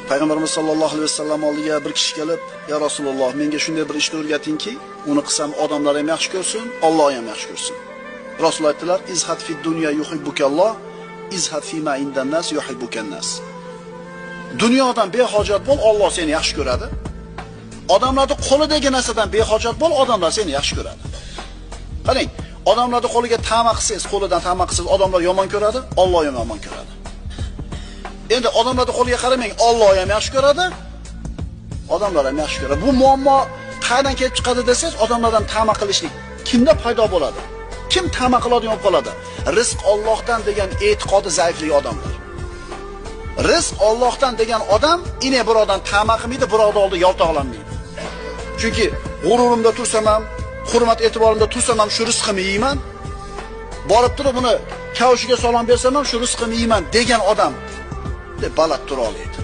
Payg'ambarimiz sollallohu alayhi vasallam oldiga bir kishi kelib, "Ya Rasululloh, menga shunday bir ishni o'rgatingki, uni qilsam odamlar ham yaxshi ko'rsin, Alloh ham yaxshi ko'rsin." Rasululloh aytdilar: "Izhad fid dunya yuhibbukalloh, izhad fima indannas yuhibbukannas." Dunyodan behojat bo'l, Alloh seni yaxshi ko'radi. Odamlarning qo'lidagi narsadan behojat bo'l, odamlar seni yaxshi ko'radi. Qarang, odamlarning qo'liga ta'ma qilsangiz, qo'lidan ta'ma qilsangiz, odamlar yomon ko'radi, Alloh ham yomon ko'radi. Endi odamlarning qo'liga qaramang, Alloh ham yaxshi ko'radi, odamlar ham yaxshi ko'radi. Bu muammo qayerdan kelib chiqadi desangiz, odamlardan ta'ma qilishlik kimda paydo bo'ladi? Kim ta'ma qiladigan bo'lib qoladi? Rizq Allohdan degan e'tiqodi zaiflik odamlar. Rizq Allohdan degan odam ine birodan ta'ma qilmaydi, birovning oldida yaltoqlanmaydi. Chunki g'ururimda tursam ham, hurmat e'tiborimda tursam ham shu rizqimni yeyman. Borib turib buni kavshiga salom bersam ham shu rizqimni yeyman degan odam deb baland tura oladi.